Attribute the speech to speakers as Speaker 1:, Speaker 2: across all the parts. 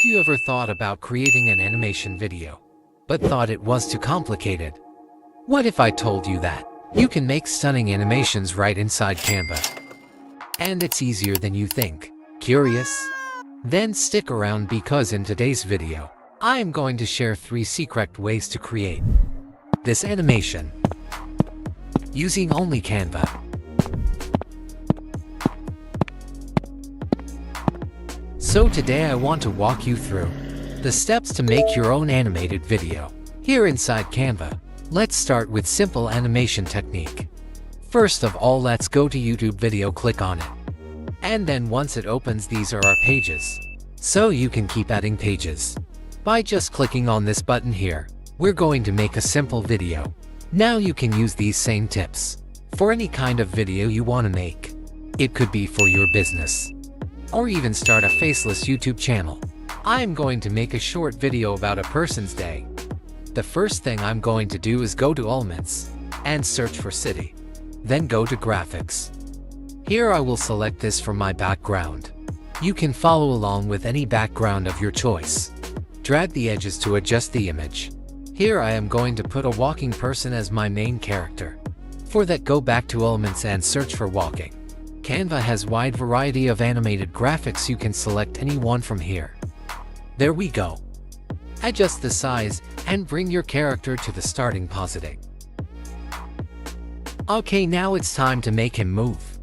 Speaker 1: you ever thought about creating an animation video, but thought it was too complicated? What if I told you that you can make stunning animations right inside Canva? And it's easier than you think. Curious? Then stick around because in today's video, I am going to share 3 secret ways to create this animation using only Canva. So today I want to walk you through the steps to make your own animated video here inside Canva. Let's start with simple animation technique. First of all, let's go to YouTube video, click on it. And then once it opens, these are our pages. So you can keep adding pages by just clicking on this button here. We're going to make a simple video. Now you can use these same tips for any kind of video you want to make. It could be for your business, or even start a faceless YouTube channel. I am going to make a short video about a person's day. The first thing I'm going to do is go to Elements and search for city. Then go to Graphics. Here I will select this for my background. You can follow along with any background of your choice. Drag the edges to adjust the image. Here I am going to put a walking person as my main character. For that, go back to Elements and search for walking. Canva has wide variety of animated graphics. You can select any one from here. There we go. Adjust the size and bring your character to the starting position. Okay, now it's time to make him move.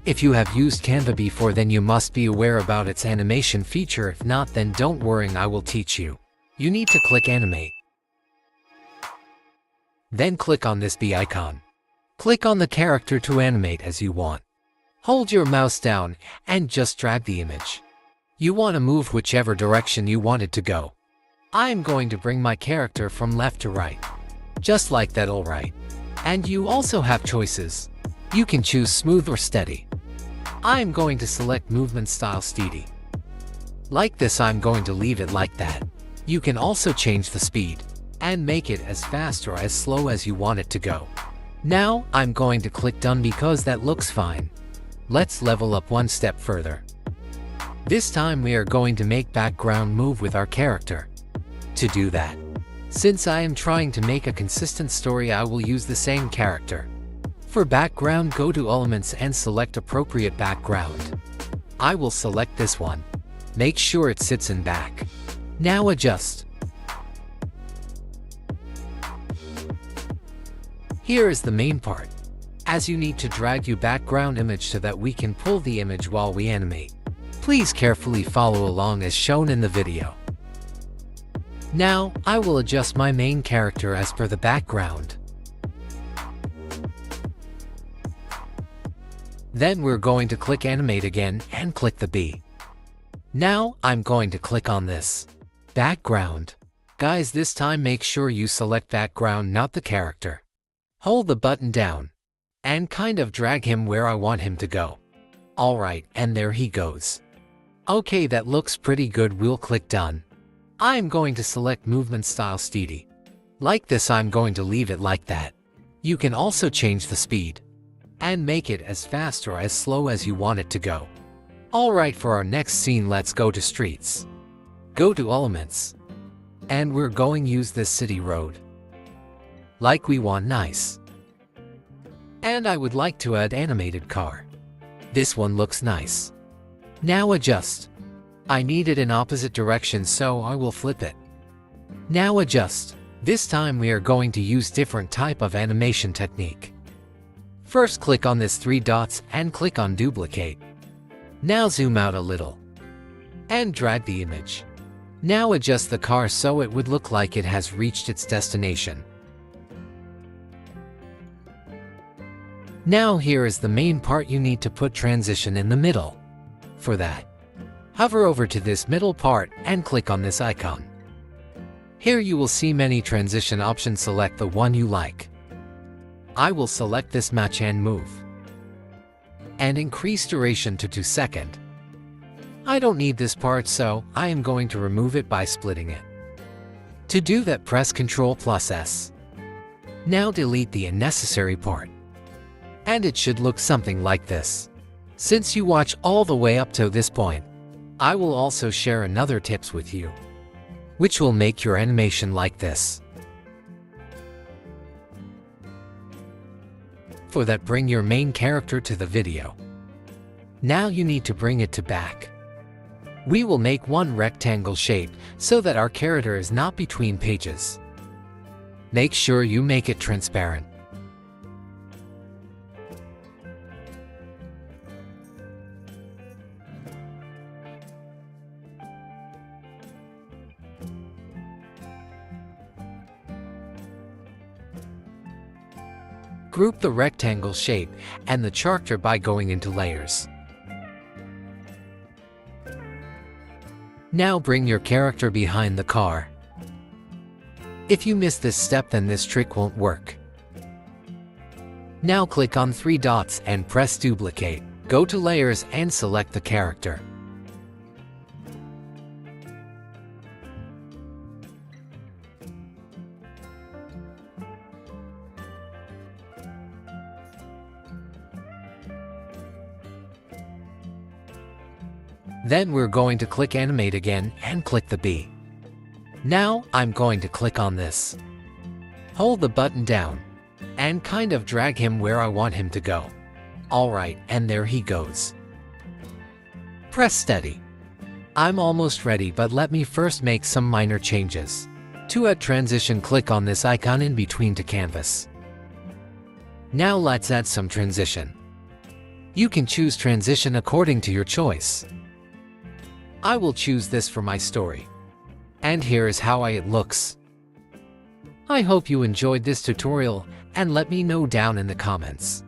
Speaker 1: If you have used Canva before, then you must be aware about its animation feature. If not, then don't worry, I will teach you. You need to click Animate. Then click on this B icon. Click on the character to animate as you want. Hold your mouse down and just drag the image. You want to move whichever direction you want it to go. I am going to bring my character from left to right. Just like that, alright. And you also have choices. You can choose smooth or steady. I am going to select movement style steady. Like this, I'm going to leave it like that. You can also change the speed and make it as fast or as slow as you want it to go. Now, I'm going to click done because that looks fine. Let's level up one step further. This time we are going to make background move with our character. To do that, since I am trying to make a consistent story, I will use the same character. For background, go to Elements and select appropriate background. I will select this one. Make sure it sits in back. Now adjust. Here is the main part, as you need to drag your background image so that we can pull the image while we animate. Please carefully follow along as shown in the video. Now, I will adjust my main character as per the background. Then we're going to click Animate again and click the B. Now, I'm going to click on this background. Guys, this time make sure you select background, not the character. Hold the button down and kind of drag him where I want him to go. Alright, and there he goes. Okay, that looks pretty good. We'll click done. I'm going to select movement style steady. Like this, I'm going to leave it like that. You can also change the speed and make it as fast or as slow as you want it to go. Alright, for our next scene, let's go to streets. Go to Elements. And we're going to use this city road. Like we want nice. And I would like to add animated car. This one looks nice. Now adjust. I need it in opposite direction, so I will flip it. Now adjust. This time we are going to use different type of animation technique. First, click on this 3 dots and click on duplicate. Now zoom out a little and drag the image. Now adjust the car so it would look like it has reached its destination. Now here is the main part. You need to put transition in the middle. For that, hover over to this middle part and click on this icon. Here you will see many transition options. Select the one you like. I will select this match and move. And increase duration to 2 seconds. I don't need this part, so I am going to remove it by splitting it. To do that, press Ctrl+S. Now delete the unnecessary part. And it should look something like this. Since you watch all the way up to this point, I will also share another tips with you, which will make your animation like this. For that, bring your main character to the video. Now you need to bring it to back. We will make one rectangle shape so that our character is not between pages. Make sure you make it transparent. Group the rectangle shape and the character by going into layers. Now bring your character behind the car. If you miss this step, then this trick won't work. Now click on 3 dots and press duplicate. Go to layers and select the character. Then we're going to click animate again and click the B. Now I'm going to click on this. Hold the button down and kind of drag him where I want him to go. Alright, and there he goes. Press steady. I'm almost ready, but let me first make some minor changes. To add transition, click on this icon in between to canvas. Now let's add some transition. You can choose transition according to your choice. I will choose this for my story. And here is how it looks. I hope you enjoyed this tutorial and let me know down in the comments.